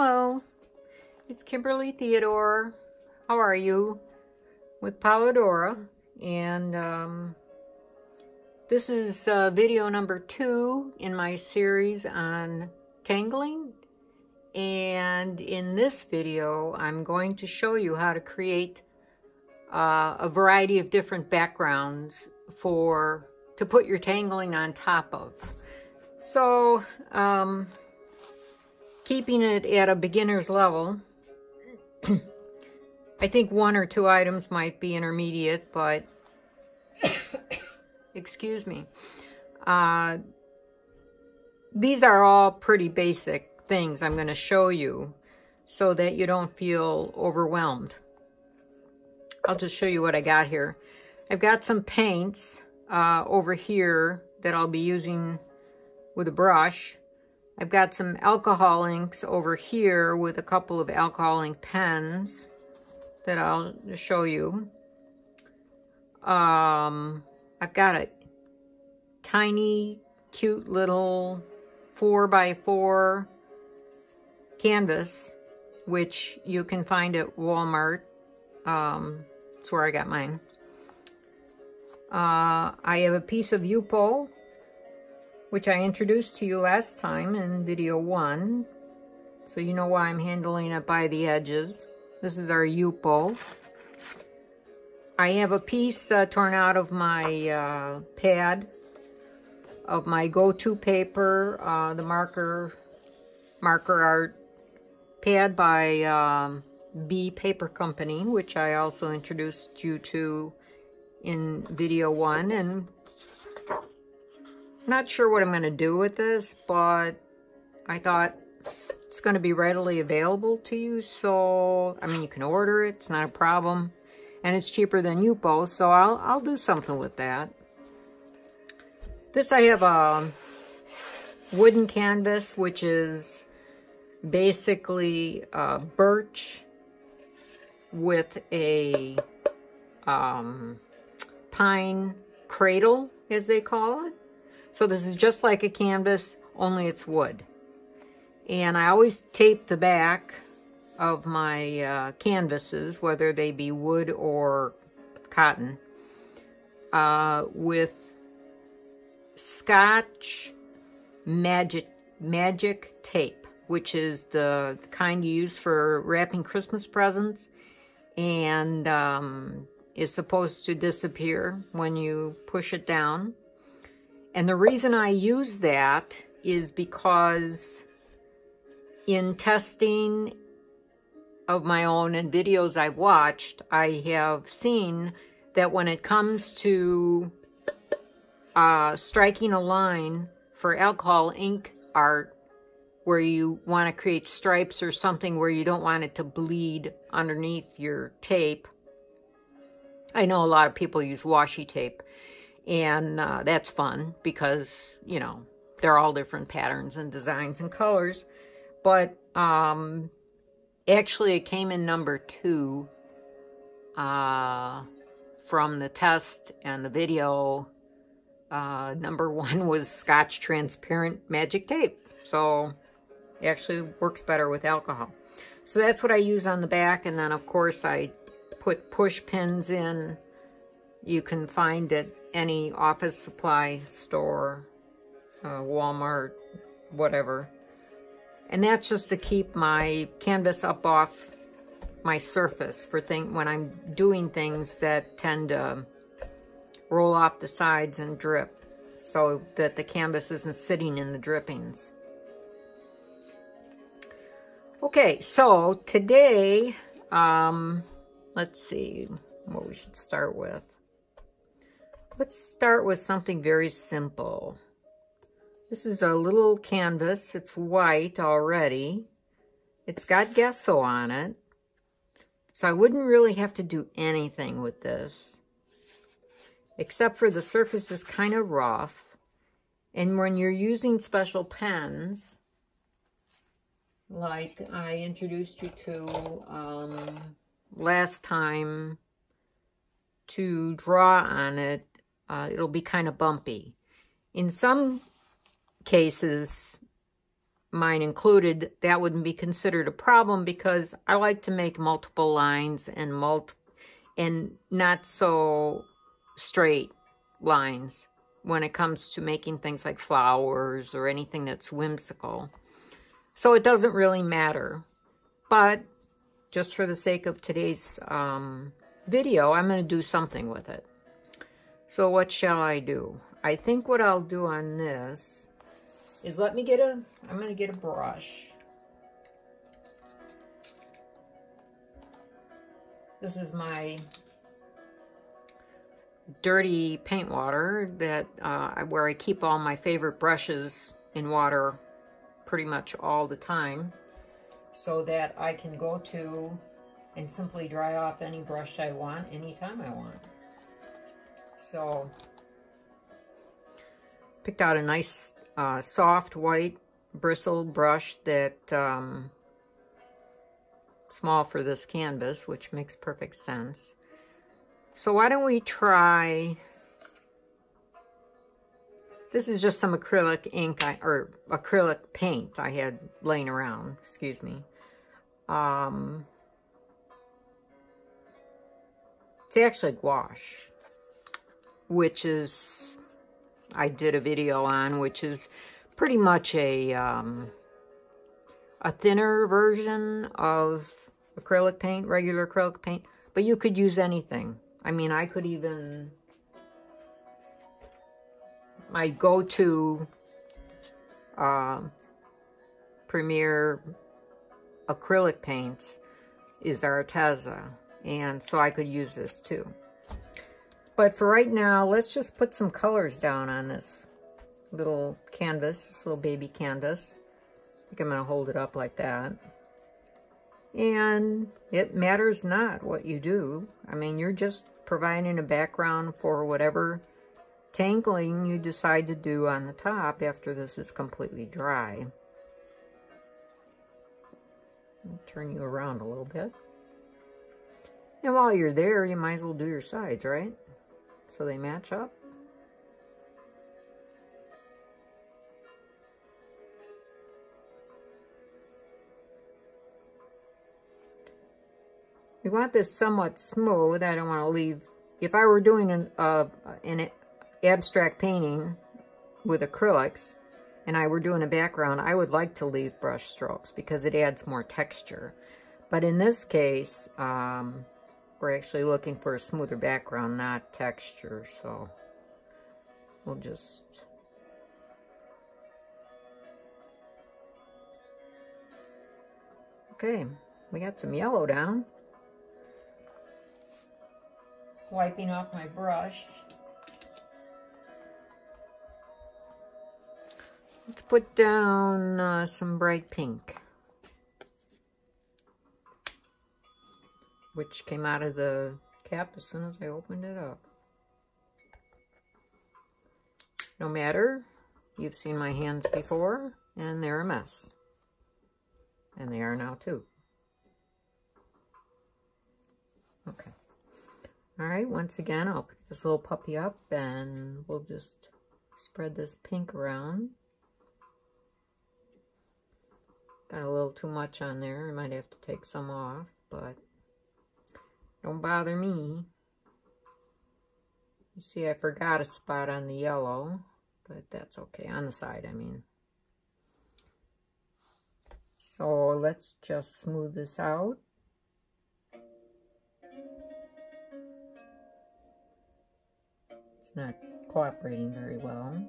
Hello, it's Kimberly Theodore. How are you? With Polidora, and this is video number 2 in my series on tangling. And in this video, I'm going to show you how to create a variety of different backgrounds to put your tangling on top of. So, keeping it at a beginner's level, I think 1 or 2 items might be intermediate, but excuse me. These are all pretty basic things I'm going to show you so that you don't feel overwhelmed. I'll just show you what I got here. I've got some paints over here that I'll be using with a brush. I've got some alcohol inks over here with a couple of alcohol ink pens that I'll show you. I've got a tiny, cute little 4x4 canvas, which you can find at Walmart. That's where I got mine. I have a piece of Yupo, which I introduced to you last time in video 1. So you know why I'm handling it by the edges. This is our Yupo. I have a piece torn out of my pad of my go-to paper, the marker art pad by B Paper Company, which I also introduced you to in video 1. And I'm not sure what I'm going to do with this, but I thought it's going to be readily available to you. So, I mean, you can order it. It's not a problem. And it's cheaper than Yupo, so I'll do something with that. This, I have a wooden canvas, which is basically birch with a pine cradle, as they call it. So this is just like a canvas, only it's wood. And I always tape the back of my canvases, whether they be wood or cotton, with Scotch magic tape, which is the kind you use for wrapping Christmas presents, and is supposed to disappear when you push it down. And the reason I use that is because in testing of my own and videos I've watched, I have seen that when it comes to striking a line for alcohol ink art, where you want to create stripes or something where you don't want it to bleed underneath your tape. I know a lot of people use washi tape, and that's fun because, you know, they're all different patterns and designs and colors. But actually, it came in number 2 from the test and the video. Number 1 was Scotch transparent magic tape. So it actually works better with alcohol. So that's what I use on the back. And then, of course, I put push pins in. You can find at any office supply store, Walmart, whatever. And that's just to keep my canvas up off my surface for when I'm doing things that tend to roll off the sides and drip, so that the canvas isn't sitting in the drippings. Okay, so today, let's see what we should start with. Let's start with something very simple. This is a little canvas. It's white already. It's got gesso on it. So I wouldn't really have to do anything with this, except for the surface is kind of rough. And when you're using special pens, like I introduced you to last time, to draw on it, it'll be kind of bumpy. In some cases, mine included, that wouldn't be considered a problem because I like to make multiple lines and not so straight lines when it comes to making things like flowers or anything that's whimsical. So it doesn't really matter. But just for the sake of today's video, I'm going to do something with it. So what shall I do? I think what I'll do on this is I'm going to get a brush. This is my dirty paint water that where I keep all my favorite brushes in water pretty much all the time, so that I can go to and simply dry off any brush I want anytime I want. So picked out a nice soft white bristled brush that small for this canvas, which makes perfect sense. So why don't we try, this is just some acrylic ink, or acrylic paint I had laying around, excuse me. It's actually gouache, which is, I did a video on, which is pretty much a thinner version of acrylic paint, regular acrylic paint, but you could use anything. I mean, I could even, my go-to premier acrylic paints is Arteza, and so I could use this too. But for right now, let's just put some colors down on this little canvas, this little baby canvas. I think I'm going to hold it up like that. And it matters not what you do. I mean, you're just providing a background for whatever tangling you decide to do on the top after this is completely dry. I'll turn you around a little bit. And while you're there, you might as well do your sides, right? So they match up. We want this somewhat smooth. I don't want to leave, if I were doing an abstract painting with acrylics and I were doing a background, I would like to leave brush strokes because it adds more texture. But in this case, we're actually looking for a smoother background, not texture, so we'll just... Okay, we got some yellow down. Wiping off my brush. Let's put down some bright pink, which came out of the cap as soon as I opened it up. No matter, you've seen my hands before, and they're a mess. And they are now too. Okay. All right, once again, I'll pick this little puppy up and we'll just spread this pink around. Got a little too much on there. I might have to take some off, but don't bother me. You see, I forgot a spot on the yellow, but that's okay. On the side, I mean. So let's just smooth this out. It's not cooperating very well.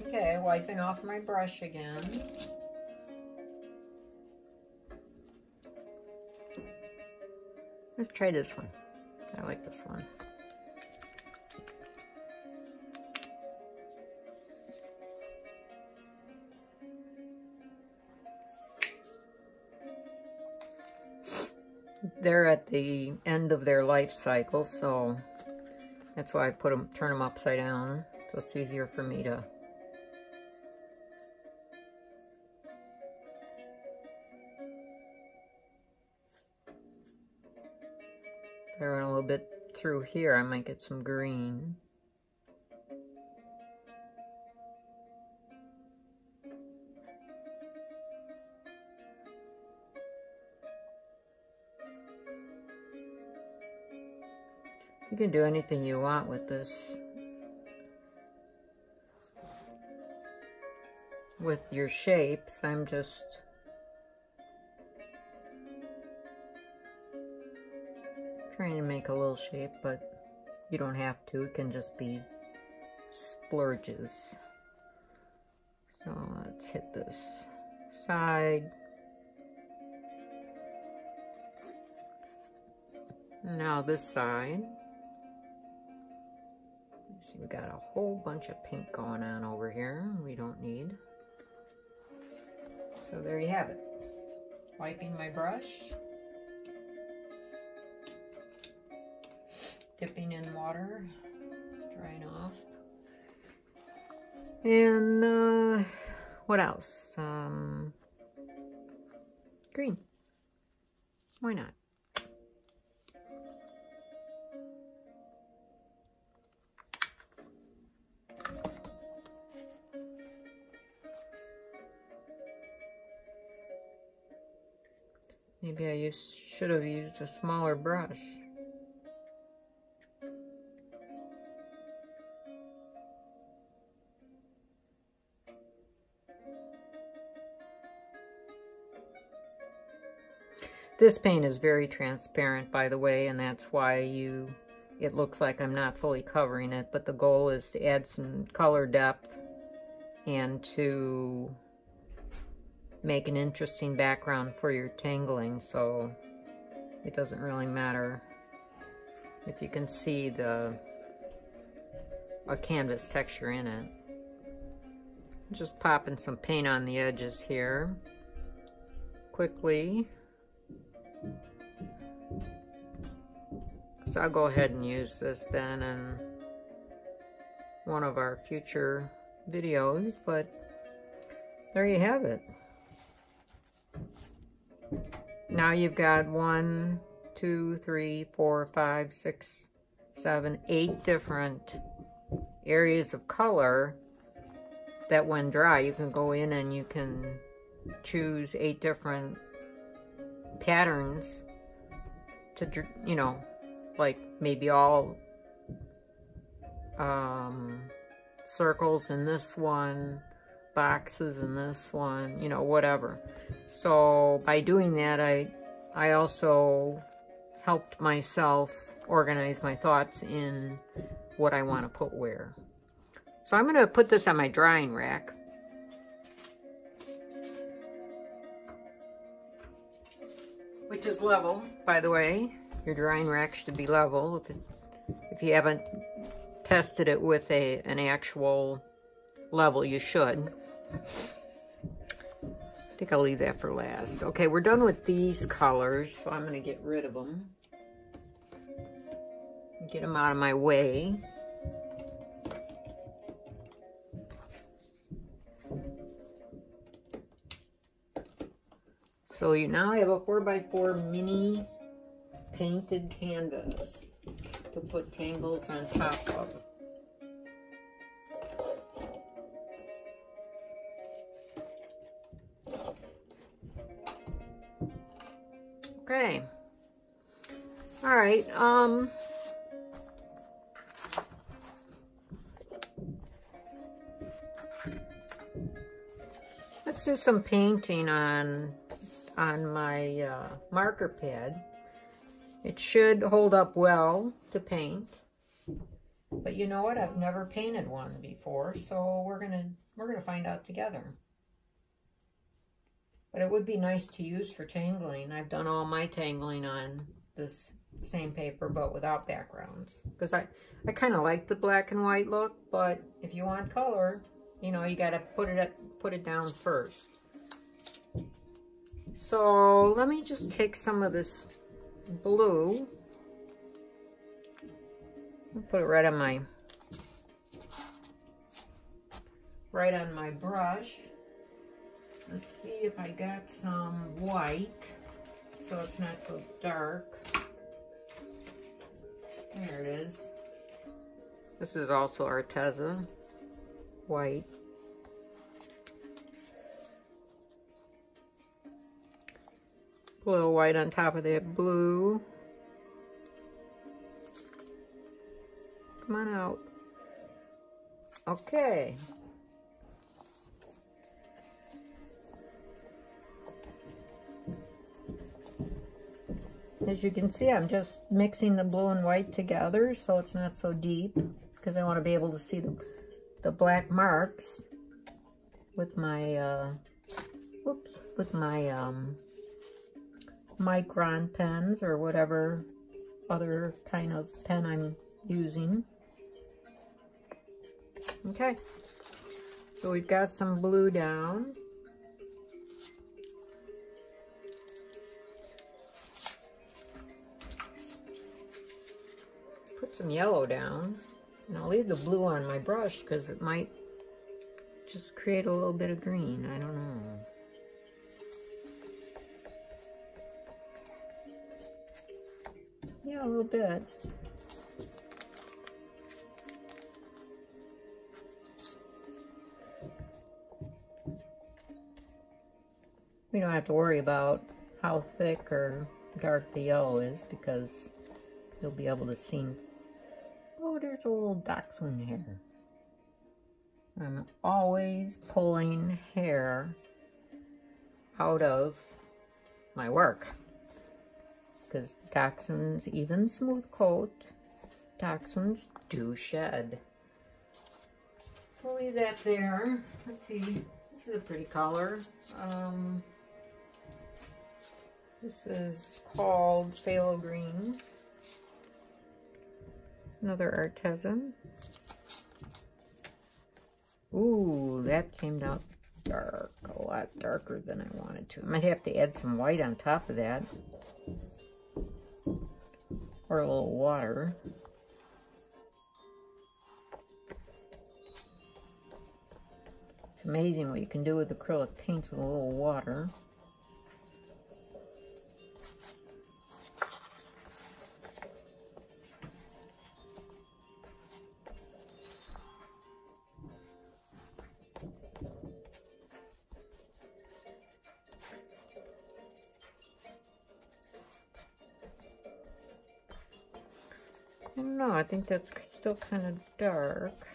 Okay, wiping off my brush again. Let's try this one. I like this one. They're at the end of their life cycle, so that's why I turn them upside down, so it's easier for me to... If I run a little bit through here, I might get some green. You can do anything you want with this, with your shapes. I'm just trying to make a little shape, but you don't have to. It can just be splurges. So let's hit this side. Now this side. See, we got a whole bunch of pink going on over here we don't need. So there you have it. Wiping my brush. Dipping in water. Drying off. And what else? Green. Why not? Maybe I should have used a smaller brush. This paint is very transparent, by the way, and that's why it looks like I'm not fully covering it, but the goal is to add some color depth and to make an interesting background for your tangling, so it doesn't really matter if you can see a canvas texture in it. Just popping some paint on the edges here quickly. So I'll go ahead and use this then in one of our future videos, but there you have it. Now you've got 1, 2, 3, 4, 5, 6, 7, 8 different areas of color that when dry you can go in and you can choose 8 different patterns to, you know, like maybe all circles in this one, boxes in this one, you know, whatever. So by doing that, I also helped myself organize my thoughts in what I want to put where. So I'm going to put this on my drying rack. Which is level, by the way. Your drying rack should be level. If you haven't tested it with an actual level, you should. I think I'll leave that for last. Okay, we're done with these colors, so I'm going to get rid of them. Get them out of my way. So you now have a 4x4 mini painted canvas to put tangles on top of. Okay. All right. Let's do some painting on my marker pad. It should hold up well to paint. But you know what? I've never painted one before, so we're gonna find out together. But it would be nice to use for tangling. I've done all my tangling on this same paper, but without backgrounds. Because I kind of like the black and white look, but if you want color, you know, you gotta put it down first. So let me just take some of this blue and put it right on my brush. Let's see if I got some white so it's not so dark. There it is. This is also Arteza white. A little white on top of that blue. Come on out. Okay. As you can see, I'm just mixing the blue and white together so it's not so deep, because I want to be able to see the black marks with my micron pens or whatever other kind of pen I'm using. Okay, so we've got some blue down. Put some yellow down, and I'll leave the blue on my brush because it might just create a little bit of green. I don't know. Yeah, a little bit. We don't have to worry about how thick or dark the yellow is because you'll be able to see. Oh, there's a little dachshund hair. I'm always pulling hair out of my work because dachshunds, even smooth coat dachshunds, do shed. We'll leave that there. Let's see. This is a pretty color. This is called phthalo green. Another artisan. Ooh, that came out dark, a lot darker than I wanted to. I might have to add some white on top of that. Or a little water. It's amazing what you can do with acrylic paints with a little water. I don't know, I think that's still kind of dark.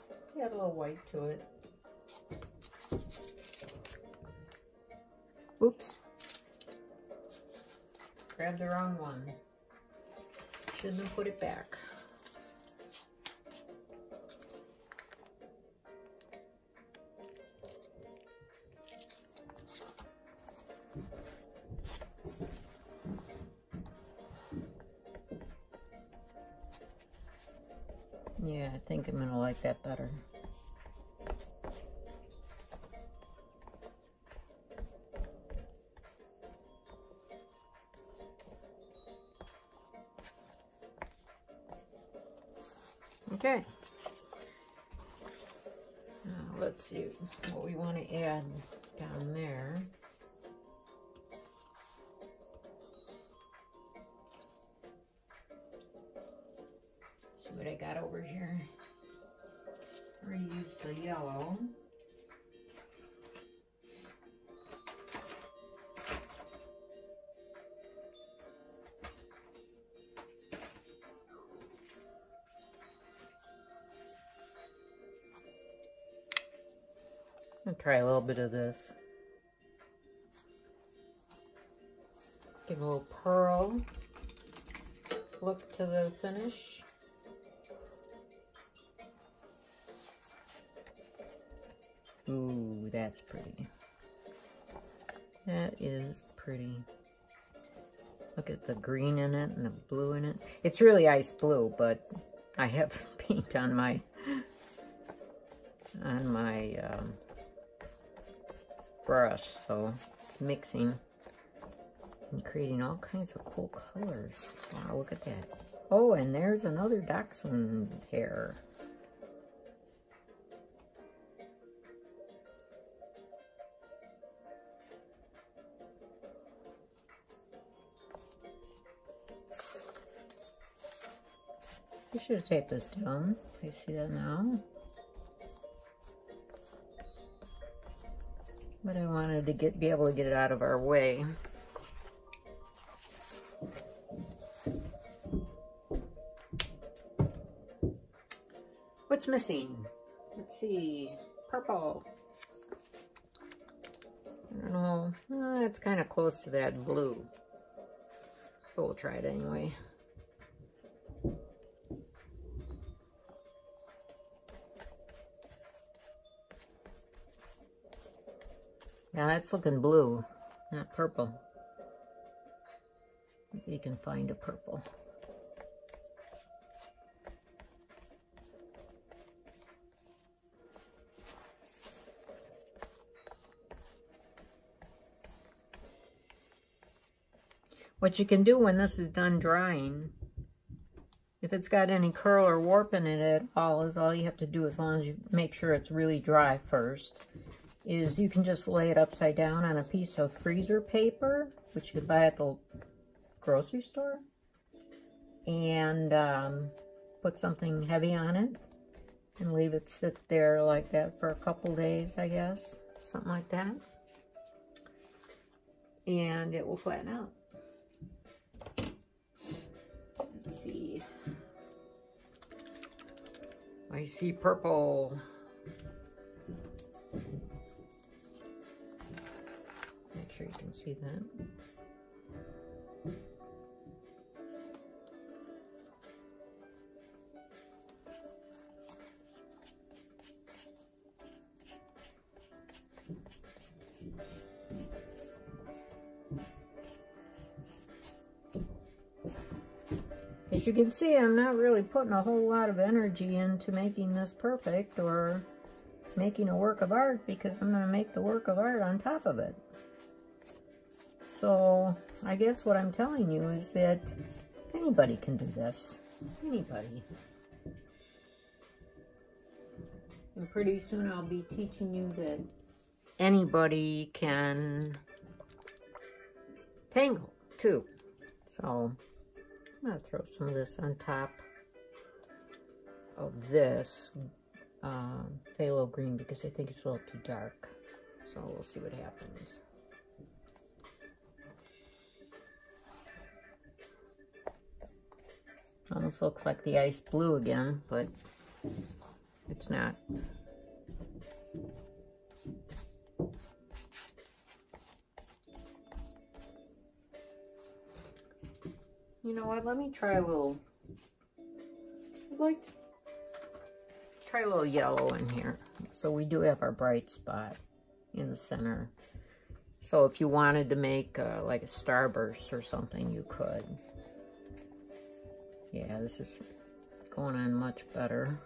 Let's add a little white to it. Oops. Grabbed the wrong one. Shouldn't have put it back. Yeah, I think I'm gonna like that better. Okay. Now let's see what we want to add down there. See what I got over here. I'm going to use the yellow. I'm going to try a little bit of this. Give a little pearl look to the finish. Ooh, that's pretty. That is pretty. Look at the green in it and the blue in it. It's really ice blue, but I have paint on my brush, so it's mixing and creating all kinds of cool colors. Wow, look at that. Oh, and there's another dachshund hair. I should have taped this down. I see that now. But I wanted to be able to get it out of our way. What's missing? Let's see. Purple. I don't know. It's kind of close to that blue. But we'll try it anyway. Yeah, that's looking blue, not purple. Maybe you can find a purple. What you can do when this is done drying, if it's got any curl or warp in it at all, is all you have to do, as long as you make sure it's really dry first, is you can just lay it upside down on a piece of freezer paper, which you could buy at the grocery store, and put something heavy on it and leave it sit there like that for a couple days, I guess, something like that, and it will flatten out. Let's see. I see purple. Make sure you can see that. As you can see, I'm not really putting a whole lot of energy into making this perfect or making a work of art, because I'm going to make the work of art on top of it. So I guess what I'm telling you is that anybody can do this. Anybody. And pretty soon I'll be teaching you that anybody can tangle too. So I'm going to throw some of this on top of this phthalo green, because I think it's a little too dark. So we'll see what happens. Almost looks like the ice blue again, but it's not. You know what, let me try a little, I'd like to try a little yellow in here. So we do have our bright spot in the center. So if you wanted to make like a starburst or something, you could. Yeah, this is going on much better.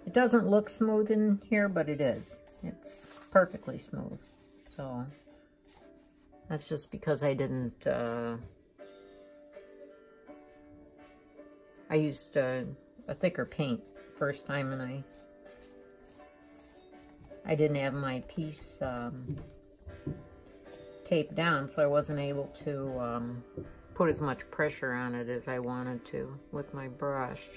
It doesn't look smooth in here, but it is. It's perfectly smooth. So that's just because I didn't, I used a thicker paint first time, and I didn't have my piece taped down, so I wasn't able to put as much pressure on it as I wanted to with my brush.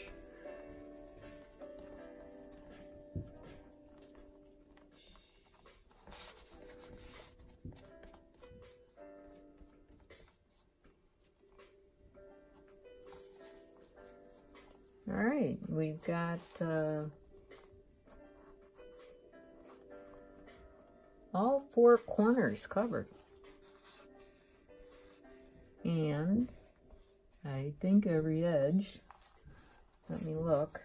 All right, we've got all four corners covered. And I think every edge, let me look.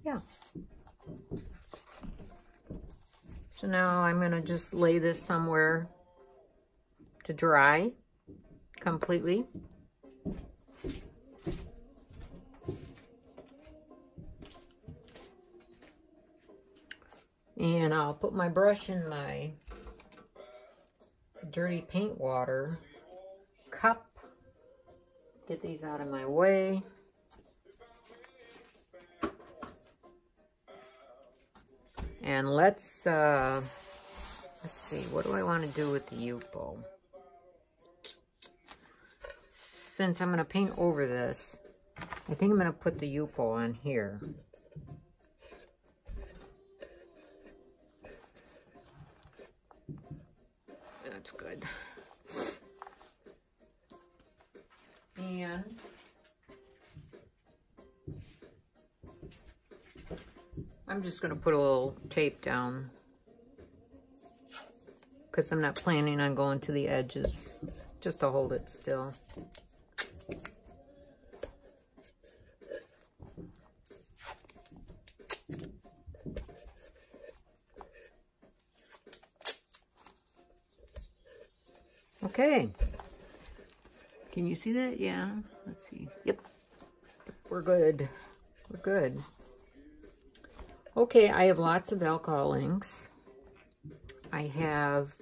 Yeah. So now I'm going to just lay this somewhere to dry completely. And I'll put my brush in my dirty paint water cup. Get these out of my way. And let's see, what do I want to do with the Yupo? Since I'm going to paint over this, I think I'm going to put the Yupo on here. That's good. And I'm just going to put a little tape down because I'm not planning on going to the edges, just to hold it still. Okay. Can you see that? Yeah. Let's see. Yep. We're good. We're good. Okay, I have lots of alcohol inks. I have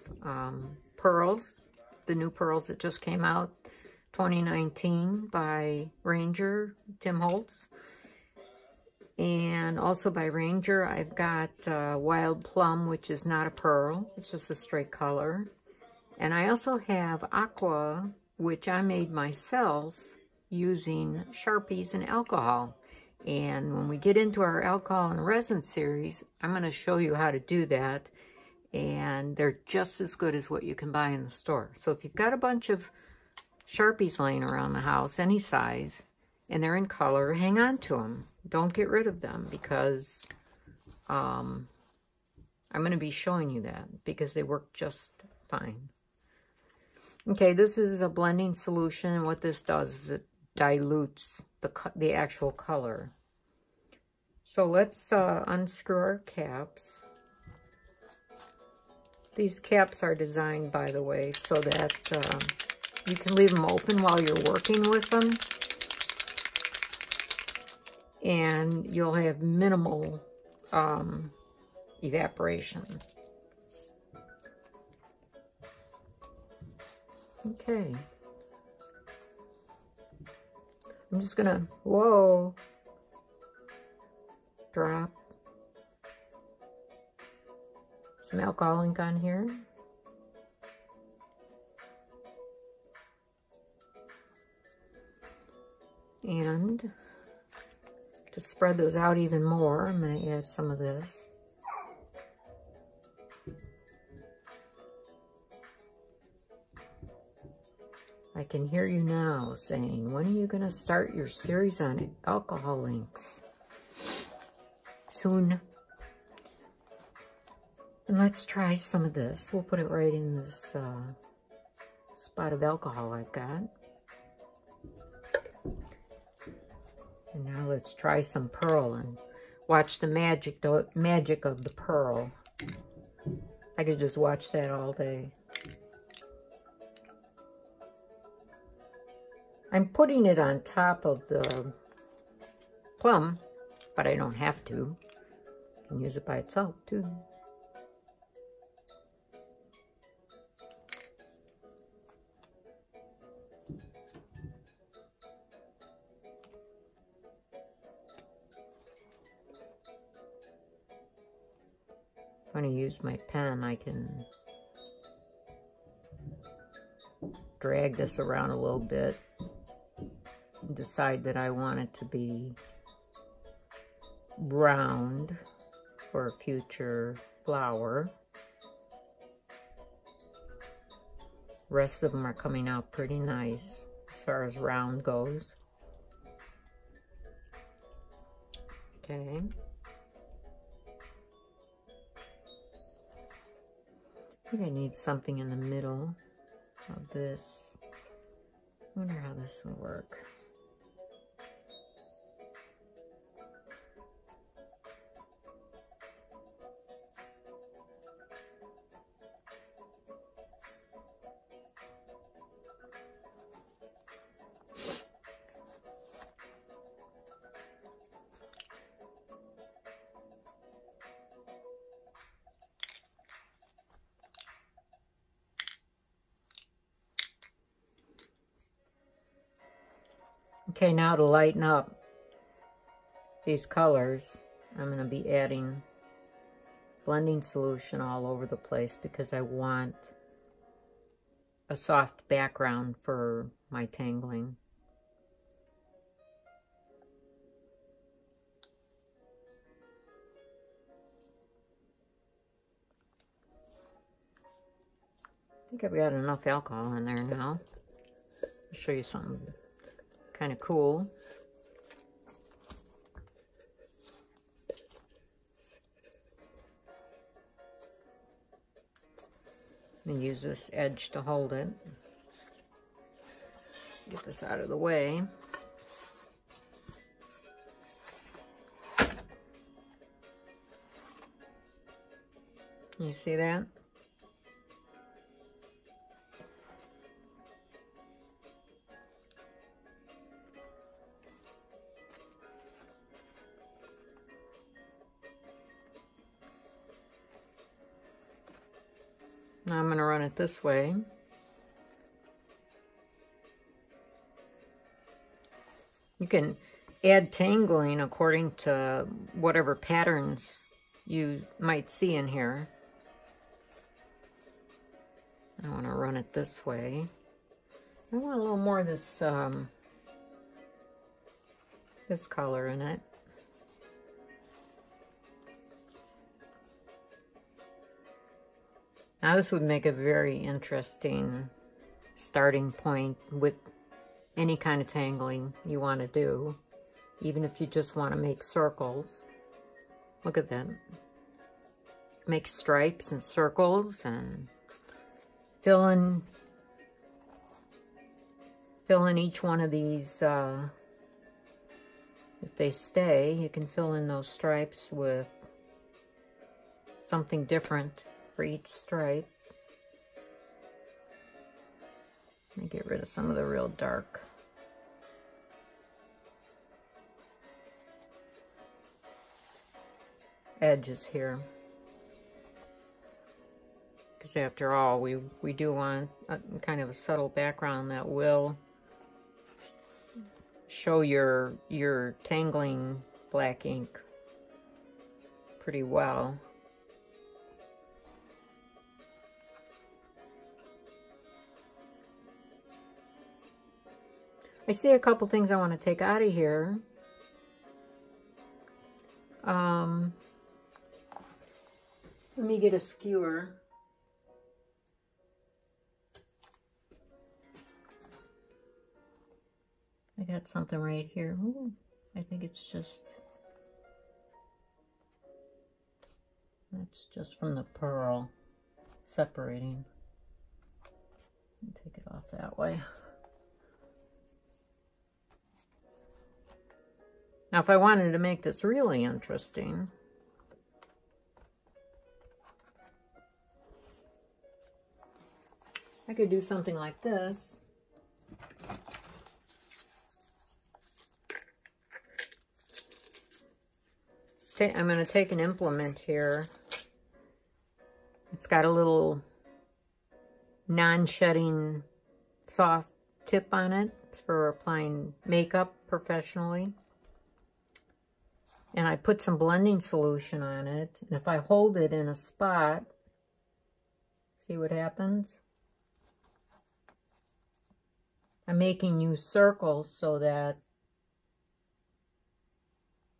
pearls, the new pearls that just came out, 2019 by Ranger, Tim Holtz. And also by Ranger, I've got Wild Plum, which is not a pearl. It's just a straight color. And I also have Aqua, which I made myself using Sharpies and alcohol. And when we get into our alcohol and resin series, I'm going to show you how to do that. And they're just as good as what you can buy in the store. So if you've got a bunch of Sharpies laying around the house, any size, and they're in color, hang on to them. Don't get rid of them, because I'm going to be showing you that, because they work just fine. Okay, this is a blending solution, and what this does is it dilutes the actual color. So let's unscrew our caps. These caps are designed, by the way, so that you can leave them open while you're working with them, and you'll have minimal evaporation. Okay. I'm just gonna, whoa, drop some alcohol ink on here. And to spread those out even more, I'm going to add some of this. I can hear you now saying, when are you going to start your series on alcohol inks? Soon. And let's try some of this. We'll put it right in this spot of alcohol I've got. And now let's try some pearl and watch the magic of the pearl. I could just watch that all day. I'm putting it on top of the plum, but I don't have to. I can use it by itself too. If I want to use my pen, I can drag this around a little bit and decide that I want it to be round for a future flower. Rest of them are coming out pretty nice as far as round goes. Okay. I think I need something in the middle of this. I wonder how this will work. Okay, now to lighten up these colors, I'm going to be adding blending solution all over the place because I want a soft background for my tangling. I think I've got enough alcohol in there now. I'll show you something kind of cool. And use this edge to hold it. Get this out of the way. You see that? Now I'm going to run it this way. You can add tangling according to whatever patterns you might see in here. I want to run it this way. I want a little more of this, this color in it. Now this would make a very interesting starting point with any kind of tangling you want to do, even if you just want to make circles. Look at that. Make stripes and circles and fill in each one of these. If they stay, you can fill in those stripes with something different for each stripe. Let me get rid of some of the real dark. Edges here. Because after all, we do want a kind of a subtle background that will show your tangling black ink pretty well. I see a couple things I want to take out of here. Let me get a skewer. I got something right here. Ooh, I think it's just, that's just from the pearl separating. Take it off that way. Now, if I wanted to make this really interesting, I could do something like this. I'm going to take an implement here. It's got a little non-shedding soft tip on it. It's for applying makeup professionally. And I put some blending solution on it. And if I hold it in a spot, see what happens? I'm making new circles so that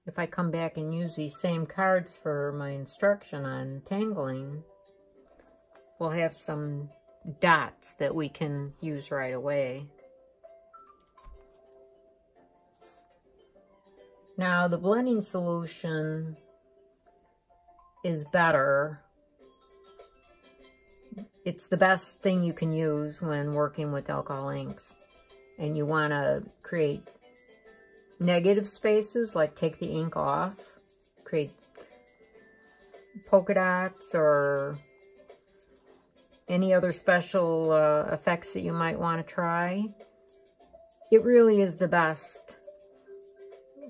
if I come back and use these same cards for my instruction on tangling, we'll have some dots that we can use right away. Now the blending solution is better. It's the best thing you can use when working with alcohol inks. And you want to create negative spaces, like take the ink off, create polka dots or any other special effects that you might want to try. It really is the best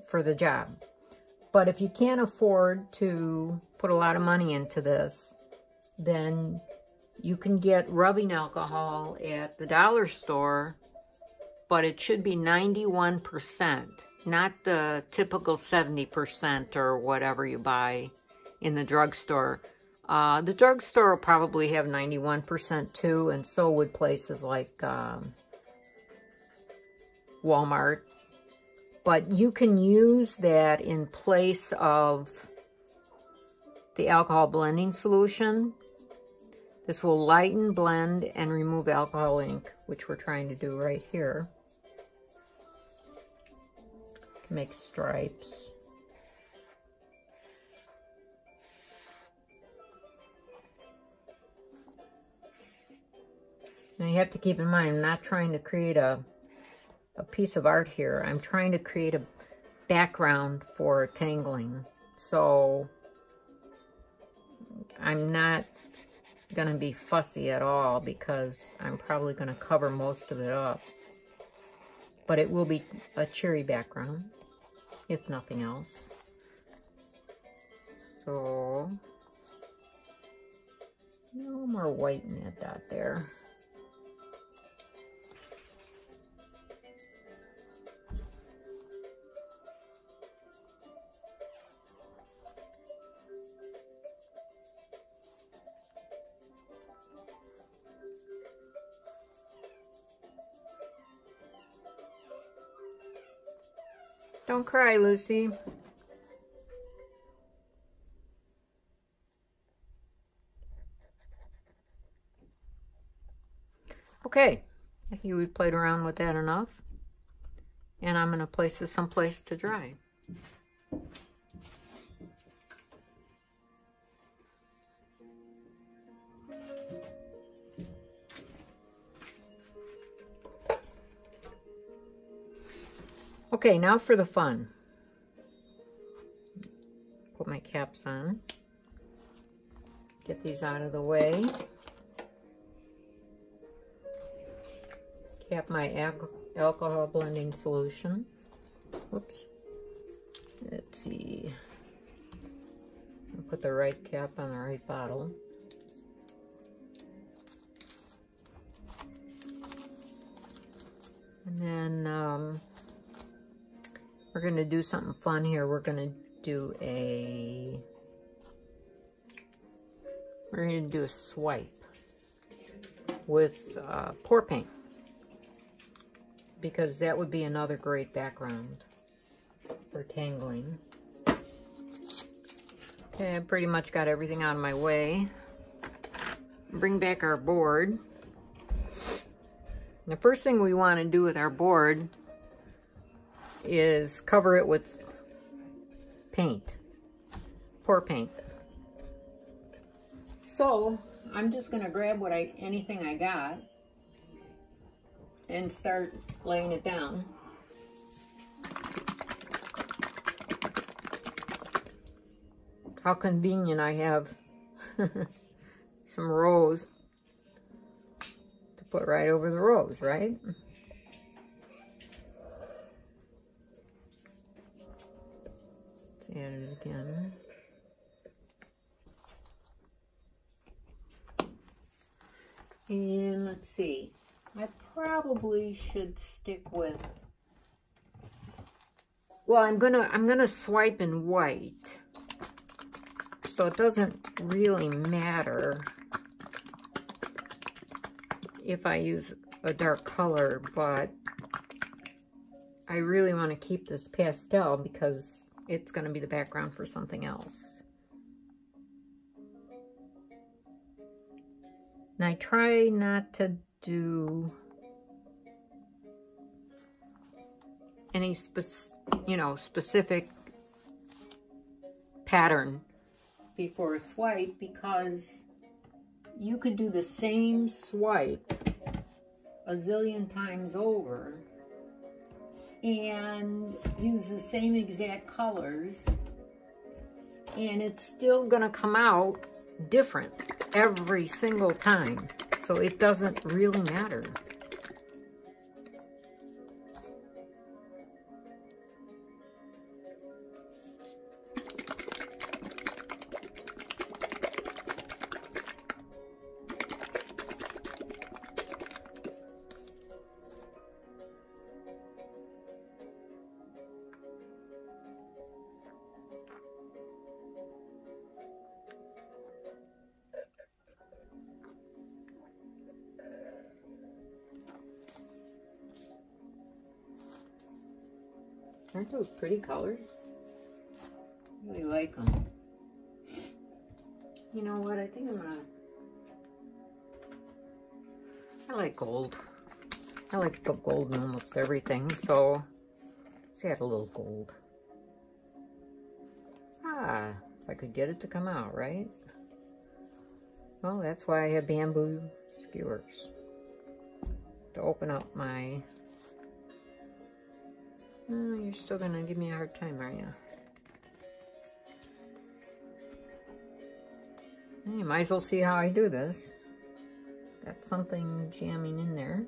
for the job. But if you can't afford to put a lot of money into this, then you can get rubbing alcohol at the dollar store, but it should be 91%, not the typical 70% or whatever you buy in the drugstore. The drugstore will probably have 91% too, and so would places like Walmart. But you can use that in place of the alcohol blending solution. This will lighten, blend, and remove alcohol ink, which we're trying to do right here. Make stripes. Now you have to keep in mind, I'm not trying to create a piece of art here. I'm trying to create a background for tangling. So I'm not going to be fussy at all because I'm probably going to cover most of it up. But it will be a cheery background, if nothing else. So, no more white in that dot there. Don't cry, Lucy. Okay, I think we played around with that enough. And I'm going to place this someplace to dry. Okay, now for the fun. Put my caps on. Get these out of the way. Cap my alcohol blending solution. Whoops. Let's see. I'll put the right cap on the right bottle. And then we're going to do something fun here. We're going to do a swipe with pour paint, because that would be another great background for tangling. Okay, I pretty much got everything out of my way. Bring back our board. The first thing we want to do with our board is cover it with paint, pour paint. So I'm just going to grab anything I got and start laying it down. How convenient I have some rows to put right over the rows, right? Add it again. And let's see. I probably should stick with, well, I'm gonna swipe in white. So it doesn't really matter if I use a dark color, but I really want to keep this pastel because it's going to be the background for something else. And I try not to do any specific pattern before a swipe, because you could do the same swipe a zillion times over and use the same exact colors, and it's still gonna come out different every single time. So it doesn't really matter. Aren't those pretty colors? I really like them. You know what? I think I'm gonna... I like gold. I like to put gold in almost everything, so let's add a little gold. Ah, if I could get it to come out, right? Well, that's why I have bamboo skewers. To open up my... Oh, you're still gonna give me a hard time, aren't you? You might as well see how I do this. Got something jamming in there.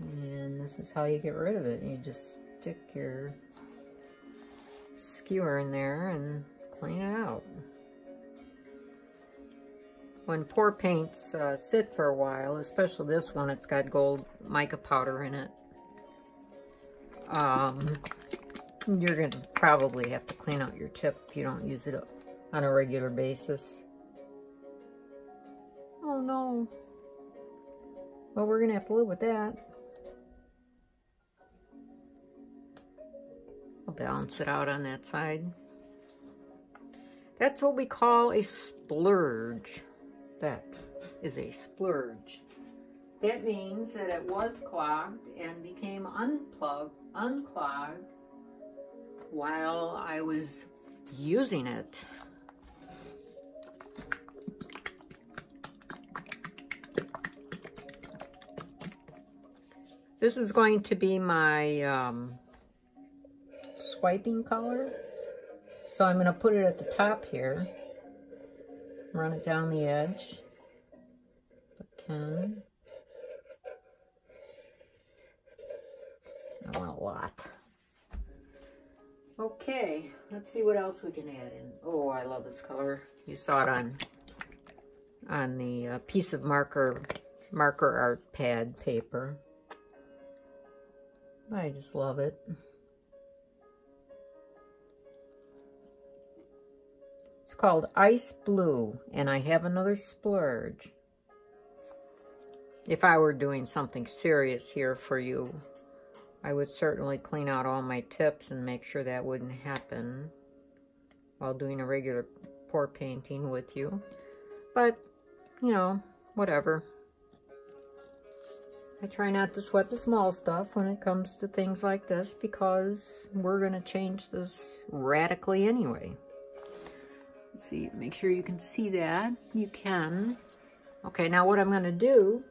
And this is how you get rid of it. You just stick your skewer in there and clean it out. When pour paints sit for a while, especially this one, it's got gold mica powder in it. You're going to probably have to clean out your tip if you don't use it on a regular basis. Oh no. Well, we're going to have to live with that. I'll balance it out on that side. That's what we call a splurge. That is a splurge. That means that it was clogged and became unclogged while I was using it. This is going to be my swiping color. So I'm going to put it at the top here. Run it down the edge. Put 10. I want a lot. Okay, let's see what else we can add in. Oh, I love this color. You saw it on the piece of marker art pad paper. I just love it. It's called Ice Blue, and I have another splurge. If I were doing something serious here for you, I would certainly clean out all my tips and make sure that wouldn't happen while doing a regular pour painting with you. But, you know, whatever. I try not to sweat the small stuff when it comes to things like this because we're going to change this radically anyway. Let's see, make sure you can see that. You can. Okay, now what I'm going to do,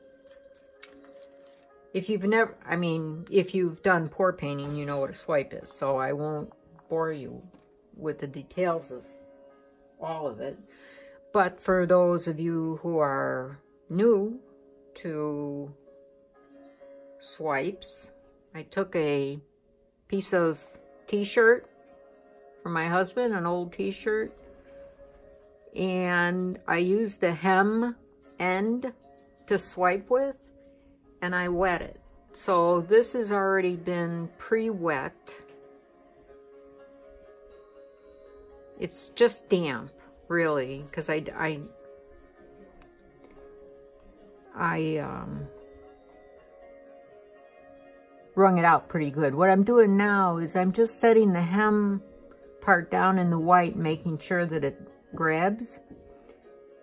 if you've done pour painting, you know what a swipe is, so I won't bore you with the details of all of it. But for those of you who are new to swipes, I took a piece of t-shirt from my husband, an old t-shirt, and I used the hem end to swipe with, and I wet it. So this has already been pre-wet. It's just damp, really, because I wrung it out pretty good. What I'm doing now is I'm just setting the hem part down in the white, making sure that it grabs.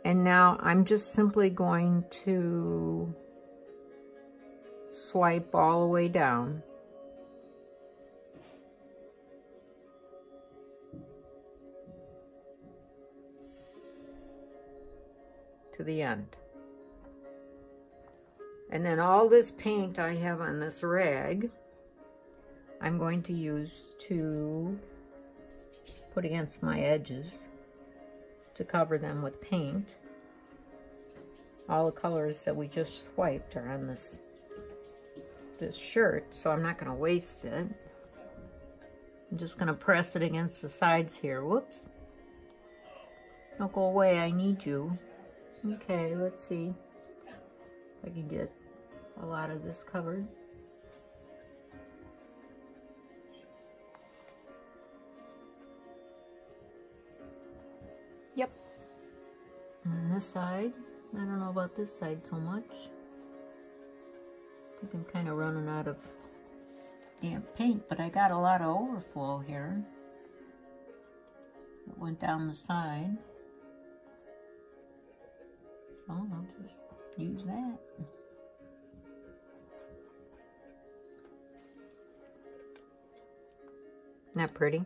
And now I'm just simply going to swipe all the way down. To the end. And then all this paint I have on this rag, I'm going to use to put against my edges to cover them with paint. All the colors that we just swiped are on this shirt, so I'm not going to waste it. I'm just going to press it against the sides here. Whoops. Don't go away, I need you. Okay, let's see if I can get a lot of this covered. Yep. And this side, I don't know about this side so much. I think I'm kind of running out of damp paint, but I got a lot of overflow here. It went down the side. So I'll just use that. Isn't that pretty?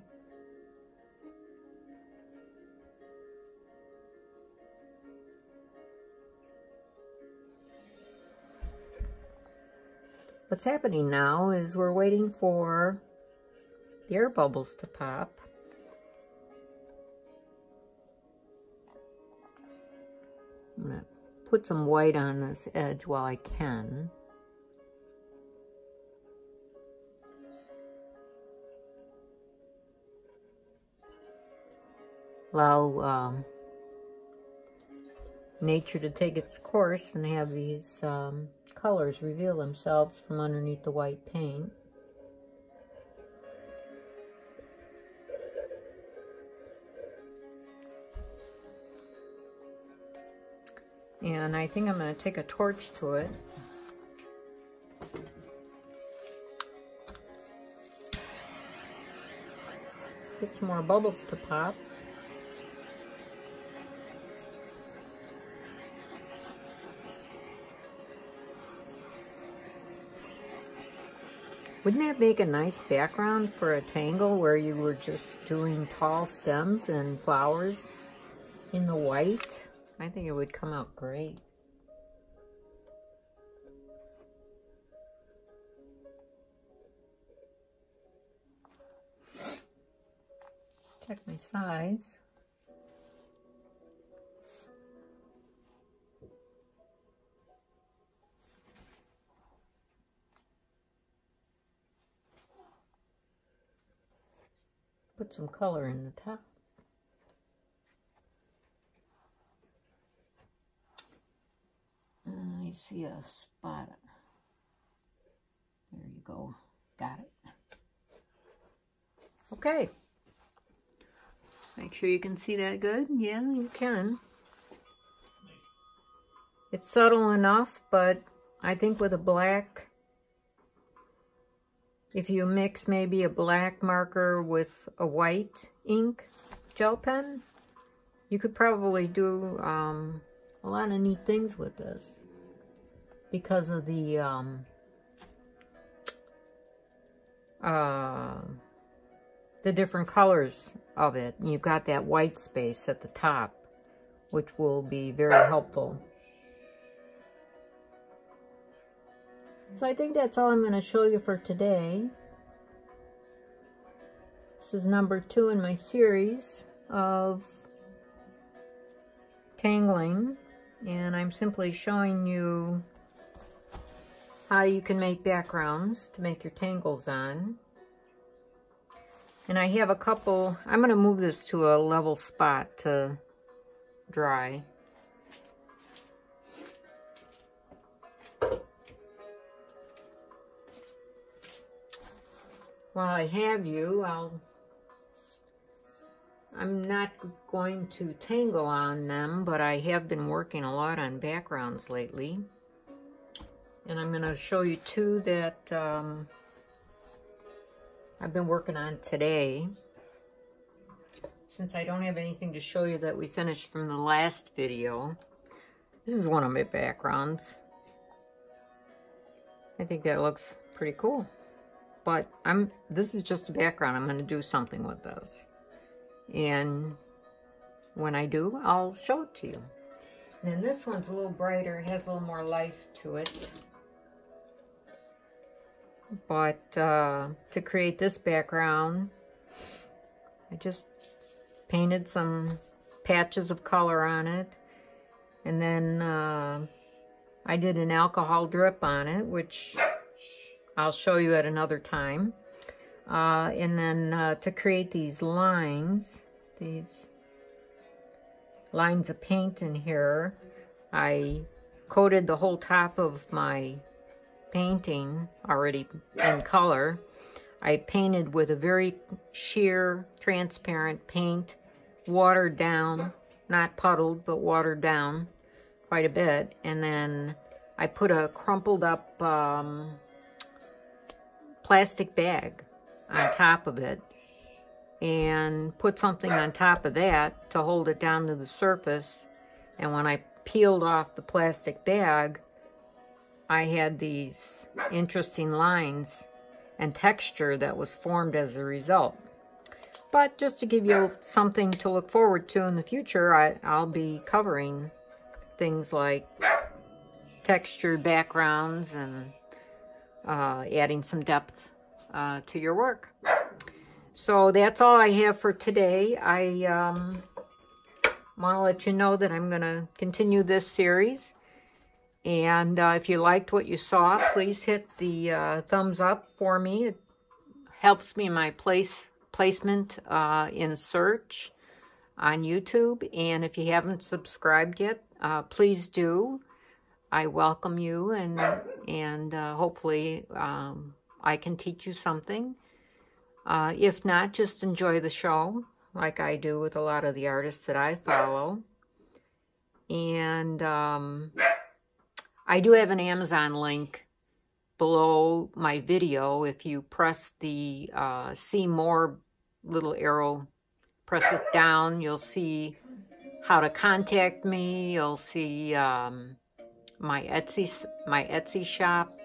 What's happening now is we're waiting for the air bubbles to pop. I'm going to put some white on this edge while I can. Allow nature to take its course and have these colors reveal themselves from underneath the white paint. And I think I'm going to take a torch to it. Get some more bubbles to pop. Wouldn't that make a nice background for a tangle where you were just doing tall stems and flowers in the white? I think it would come out great. Check my sides. Put some color in the top. I see a spot. There you go. Got it. Okay. Make sure you can see that good. Yeah, you can. It's subtle enough, but I think with a black, if you mix maybe a black marker with a white ink gel pen, you could probably do a lot of neat things with this because of the different colors of it. You've got that white space at the top, which will be very helpful. So I think that's all I'm going to show you for today. This is number 2 in my series of tangling, and I'm simply showing you how you can make backgrounds to make your tangles on. And I have a couple, I'm going to move this to a level spot to dry. While I have you, I'm not going to tangle on them, but I have been working a lot on backgrounds lately. And I'm going to show you 2 that I've been working on today. Since I don't have anything to show you that we finished from the last video, this is one of my backgrounds. I think that looks pretty cool. But this is just a background. I'm going to do something with this. And when I do, I'll show it to you. And then this one's a little brighter. It has a little more life to it. But to create this background, I just painted some patches of color on it. And then I did an alcohol drip on it, which I'll show you at another time. And then to create these lines of paint in here, I coated the whole top of my painting already in color. I painted with a very sheer, transparent paint, watered down, not puddled, but watered down quite a bit. And then I put a crumpled up plastic bag on top of it and put something on top of that to hold it down to the surface. And when I peeled off the plastic bag, I had these interesting lines and texture that was formed as a result. But just to give you something to look forward to in the future, I'll be covering things like textured backgrounds and adding some depth to your work. So that's all I have for today. I want to let you know that I'm going to continue this series. And if you liked what you saw, please hit the thumbs up for me. It helps me in my placement in search on YouTube. And if you haven't subscribed yet, please do. I welcome you, and hopefully I can teach you something. If not, just enjoy the show like I do with a lot of the artists that I follow. And I do have an Amazon link below my video. If you press the see more little arrow, press it down, you'll see how to contact me. You'll see my Etsy shop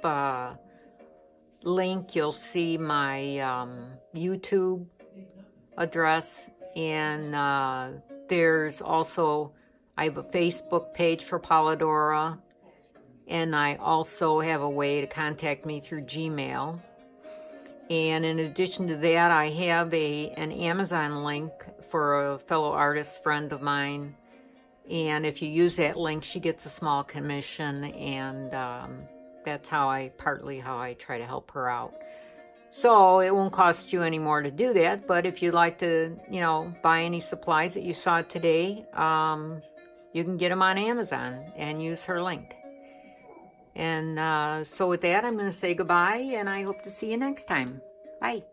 link. You'll see my YouTube address, and there's also, I have a Facebook page for Polidora. And I also have a way to contact me through Gmail. And in addition to that, I have an Amazon link for a fellow artist friend of mine. And if you use that link, she gets a small commission. And that's partly how I try to help her out. So it won't cost you any more to do that. But if you'd like to, buy any supplies that you saw today, you can get them on Amazon and use her link. And so with that, I'm going to say goodbye, and I hope to see you next time. Bye.